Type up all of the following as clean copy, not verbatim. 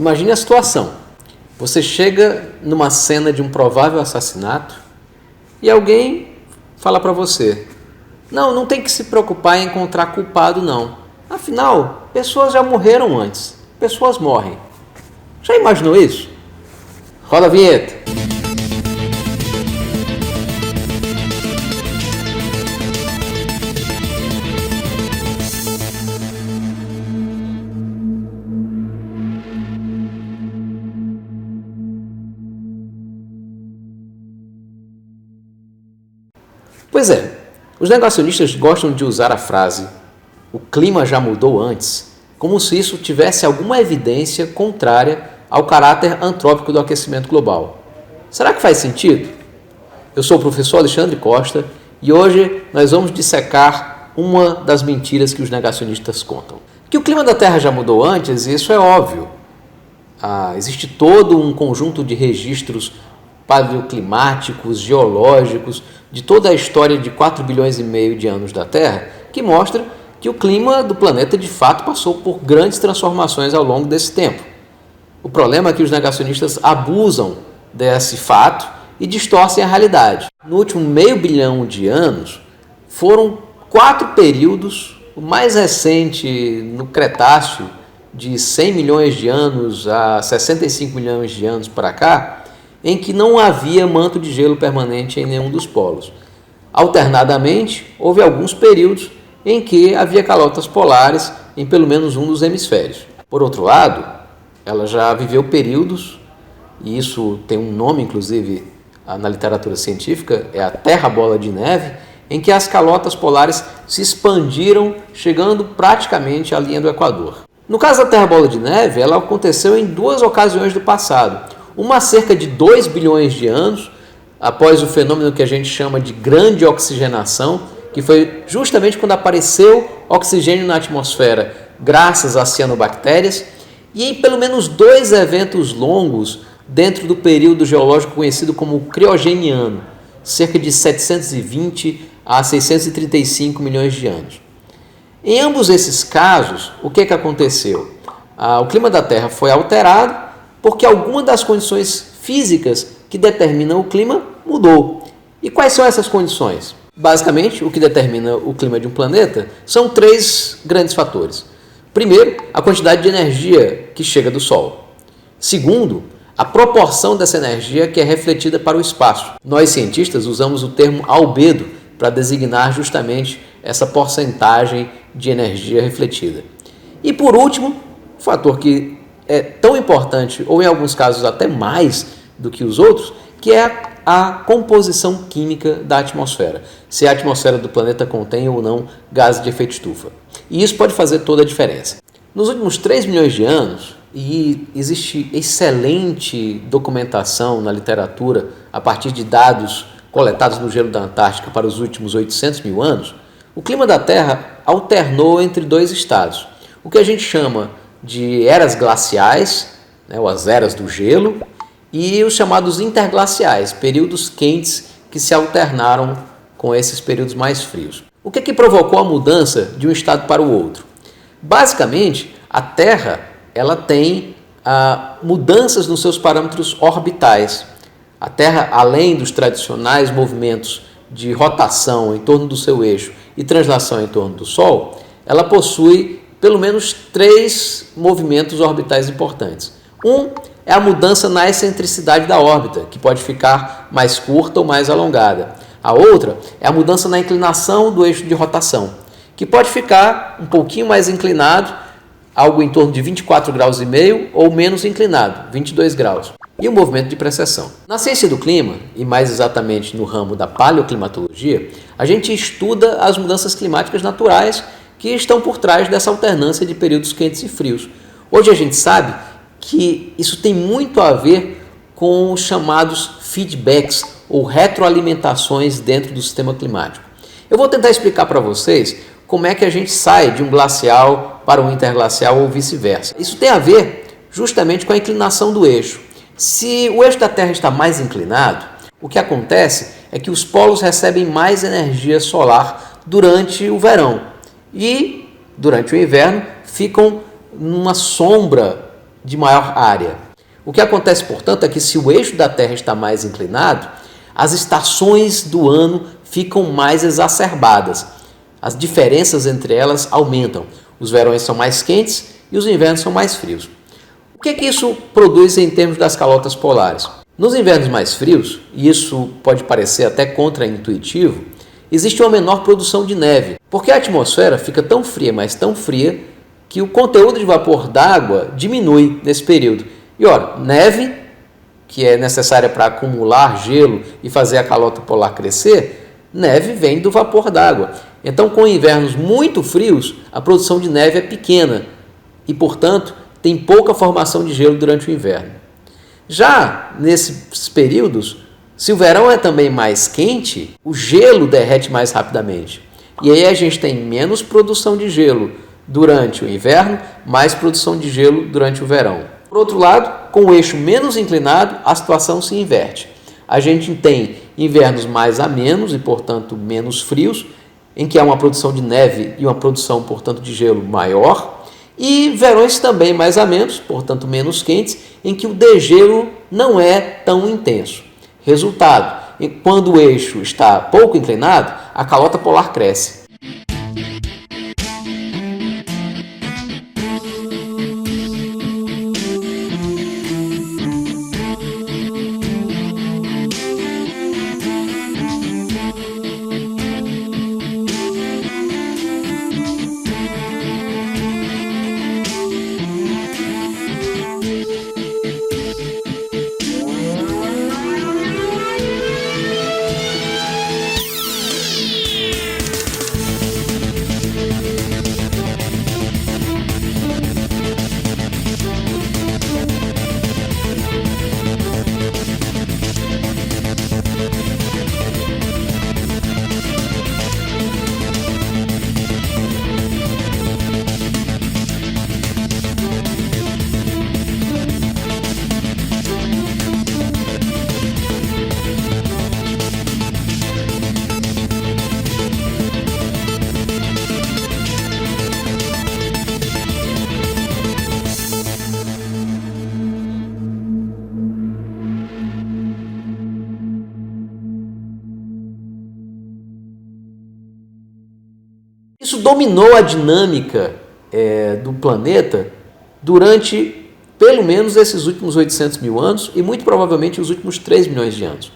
Imagine a situação. Você chega numa cena de um provável assassinato e alguém fala para você: não tem que se preocupar em encontrar culpado não. Afinal, pessoas já morreram antes. Pessoas morrem. Já imaginou isso? Roda a vinheta. Pois é, os negacionistas gostam de usar a frase "o clima já mudou antes", como se isso tivesse alguma evidência contrária ao caráter antrópico do aquecimento global. Será que faz sentido? Eu sou o professor Alexandre Costa e hoje nós vamos dissecar uma das mentiras que os negacionistas contam. Que o clima da Terra já mudou antes, isso é óbvio. Existe todo um conjunto de registros paleoclimáticos, geológicos, de toda a história de 4 bilhões e meio de anos da Terra, que mostra que o clima do planeta de fato passou por grandes transformações ao longo desse tempo. O problema é que os negacionistas abusam desse fato e distorcem a realidade. No último meio bilhão de anos, foram 4 períodos, o mais recente no Cretáceo, de 100 milhões de anos a 65 milhões de anos para cá, em que não havia manto de gelo permanente em nenhum dos polos. Alternadamente, houve alguns períodos em que havia calotas polares em pelo menos um dos hemisférios. Por outro lado, ela já viveu períodos, e isso tem um nome inclusive na literatura científica, é a Terra Bola de Neve, em que as calotas polares se expandiram, chegando praticamente à linha do Equador. No caso da Terra Bola de Neve, ela aconteceu em 2 ocasiões do passado. Uma há cerca de 2 bilhões de anos, após o fenômeno que a gente chama de grande oxigenação, que foi justamente quando apareceu oxigênio na atmosfera graças às cianobactérias, e em pelo menos 2 eventos longos dentro do período geológico conhecido como Criogeniano, cerca de 720 a 635 milhões de anos. Em ambos esses casos, o que aconteceu? O clima da Terra foi alterado porque alguma das condições físicas que determinam o clima mudou. E quais são essas condições? Basicamente, o que determina o clima de um planeta são 3 grandes fatores. Primeiro, a quantidade de energia que chega do Sol. Segundo, a proporção dessa energia que é refletida para o espaço. Nós, cientistas, usamos o termo albedo para designar justamente essa porcentagem de energia refletida. E por último, o fator que é tão importante, ou em alguns casos até mais do que os outros, que é a composição química da atmosfera. Se a atmosfera do planeta contém ou não gases de efeito estufa. E isso pode fazer toda a diferença. Nos últimos 3 milhões de anos, e existe excelente documentação na literatura a partir de dados coletados no gelo da Antártica para os últimos 800 mil anos, o clima da Terra alternou entre 2 estados. O que a gente chama de eras glaciais, ou as eras do gelo, e os chamados interglaciais, períodos quentes que se alternaram com esses períodos mais frios. O que provocou a mudança de um estado para o outro? Basicamente, a Terra ela tem mudanças nos seus parâmetros orbitais. A Terra, além dos tradicionais movimentos de rotação em torno do seu eixo e translação em torno do Sol, ela possui pelo menos 3 movimentos orbitais importantes. Um é a mudança na excentricidade da órbita, que pode ficar mais curta ou mais alongada. A outra é a mudança na inclinação do eixo de rotação, que pode ficar um pouquinho mais inclinado, algo em torno de 24 graus e meio, ou menos inclinado, 22 graus. E o movimento de precessão. Na ciência do clima, e mais exatamente no ramo da paleoclimatologia, a gente estuda as mudanças climáticas naturais que estão por trás dessa alternância de períodos quentes e frios. Hoje a gente sabe que isso tem muito a ver com os chamados feedbacks ou retroalimentações dentro do sistema climático. Eu vou tentar explicar para vocês como é que a gente sai de um glacial para um interglacial ou vice-versa. Isso tem a ver justamente com a inclinação do eixo. Se o eixo da Terra está mais inclinado, o que acontece é que os polos recebem mais energia solar durante o verão e durante o inverno ficam numa sombra de maior área. O que acontece, portanto, é que se o eixo da Terra está mais inclinado, as estações do ano ficam mais exacerbadas. As diferenças entre elas aumentam. Os verões são mais quentes e os invernos são mais frios. O que é que isso produz em termos das calotas polares? Nos invernos mais frios, e isso pode parecer até contraintuitivo, existe uma menor produção de neve, porque a atmosfera fica tão fria, mas tão fria, que o conteúdo de vapor d'água diminui nesse período. E ora, neve, que é necessária para acumular gelo e fazer a calota polar crescer, neve vem do vapor d'água. Então, com invernos muito frios, a produção de neve é pequena e, portanto, tem pouca formação de gelo durante o inverno. Já nesses períodos, se o verão é também mais quente, o gelo derrete mais rapidamente. E aí a gente tem menos produção de gelo durante o inverno, mais produção de gelo durante o verão. Por outro lado, com o eixo menos inclinado, a situação se inverte. A gente tem invernos mais amenos e, portanto, menos frios, em que há uma produção de neve e uma produção, portanto, de gelo maior, e verões também mais amenos, portanto, menos quentes, em que o degelo não é tão intenso. Resultado, quando o eixo está pouco inclinado, a calota polar cresce. Isso dominou a dinâmica do planeta durante pelo menos esses últimos 800 mil anos e muito provavelmente os últimos 3 milhões de anos.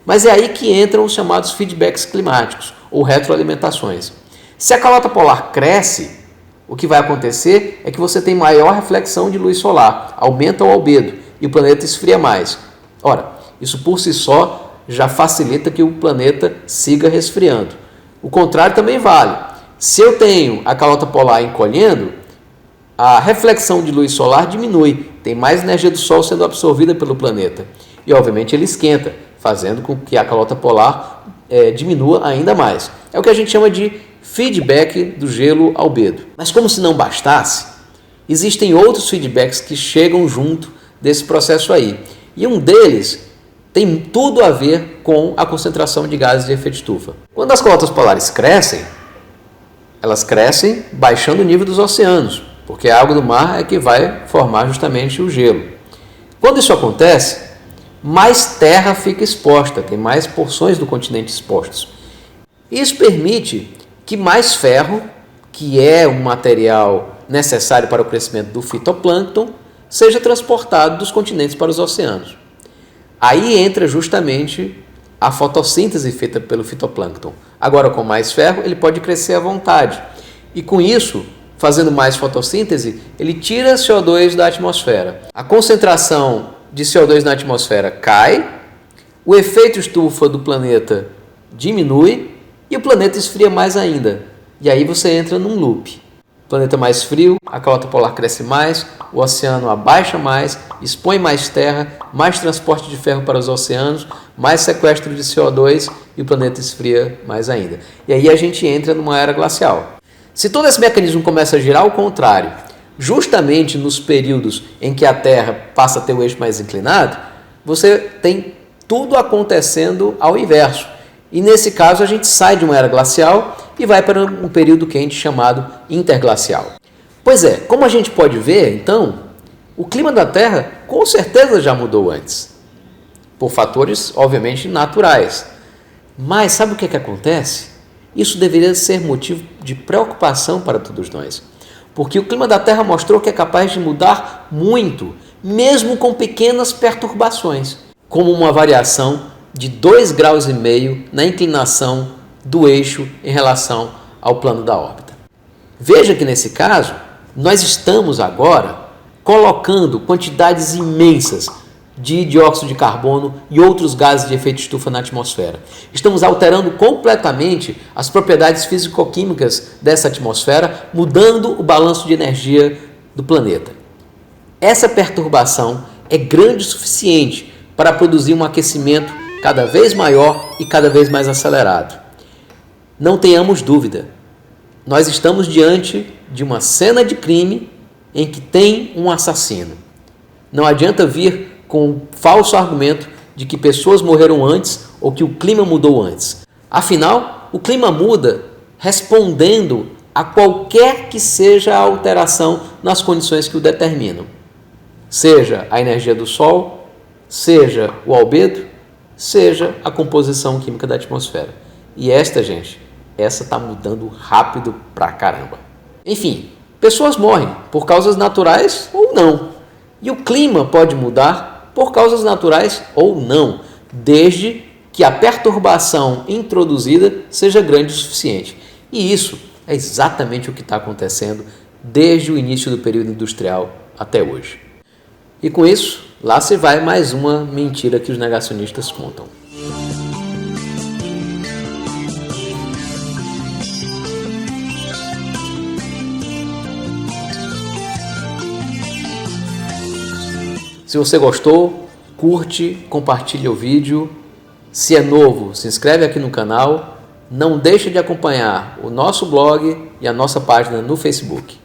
Mas é aí que entram os chamados feedbacks climáticos ou retroalimentações. Se a calota polar cresce, o que vai acontecer é que você tem maior reflexão de luz solar, aumenta o albedo e o planeta esfria mais. Ora, isso por si só já facilita que o planeta siga resfriando. O contrário também vale. Se eu tenho a calota polar encolhendo, a reflexão de luz solar diminui, tem mais energia do Sol sendo absorvida pelo planeta. E, obviamente, ele esquenta, fazendo com que a calota polar diminua ainda mais. É o que a gente chama de feedback do gelo albedo. Mas como se não bastasse, existem outros feedbacks que chegam junto desse processo aí. E um deles tem tudo a ver com a concentração de gases de efeito estufa. Quando as calotas polares crescem, elas crescem baixando o nível dos oceanos, porque a água do mar é que vai formar justamente o gelo. Quando isso acontece, mais terra fica exposta, tem mais porções do continente expostas. Isso permite que mais ferro, que é um material necessário para o crescimento do fitoplâncton, seja transportado dos continentes para os oceanos. Aí entra justamente a fotossíntese feita pelo fitoplâncton. Agora, com mais ferro, ele pode crescer à vontade. E com isso, fazendo mais fotossíntese, ele tira CO2 da atmosfera. A concentração de CO2 na atmosfera cai, o efeito estufa do planeta diminui e o planeta esfria mais ainda. E aí você entra num loop. Planeta mais frio, a calota polar cresce mais, o oceano abaixa mais, expõe mais terra, mais transporte de ferro para os oceanos, mais sequestro de CO2 e o planeta esfria mais ainda. E aí a gente entra numa era glacial. Se todo esse mecanismo começa a girar ao contrário, justamente nos períodos em que a Terra passa a ter o eixo mais inclinado, você tem tudo acontecendo ao inverso. E nesse caso a gente sai de uma era glacial e vai para um período quente chamado interglacial. Pois é, como a gente pode ver, então, O clima da Terra com certeza já mudou antes, por fatores obviamente naturais. Mas sabe o que acontece? Isso deveria ser motivo de preocupação para todos nós, porque o clima da Terra mostrou que é capaz de mudar muito, mesmo com pequenas perturbações, como uma variação de 2,5 graus na inclinação do eixo em relação ao plano da órbita. Veja que nesse caso, nós estamos agora colocando quantidades imensas de dióxido de carbono e outros gases de efeito estufa na atmosfera. Estamos alterando completamente as propriedades físico-químicas dessa atmosfera, mudando o balanço de energia do planeta. Essa perturbação é grande o suficiente para produzir um aquecimento cada vez maior e cada vez mais acelerado. Não tenhamos dúvida, nós estamos diante de uma cena de crime em que tem um assassino. Não adianta vir com o falso argumento de que pessoas morreram antes ou que o clima mudou antes. Afinal, o clima muda respondendo a qualquer que seja a alteração nas condições que o determinam. Seja a energia do Sol, seja o albedo, seja a composição química da atmosfera. E essa está mudando rápido pra caramba. Enfim, pessoas morrem por causas naturais ou não. E o clima pode mudar por causas naturais ou não, desde que a perturbação introduzida seja grande o suficiente. E isso é exatamente o que está acontecendo desde o início do período industrial até hoje. E com isso, lá se vai mais uma mentira que os negacionistas contam. Se você gostou, curte, compartilha o vídeo. Se é novo, se inscreve aqui no canal. Não deixe de acompanhar o nosso blog e a nossa página no Facebook.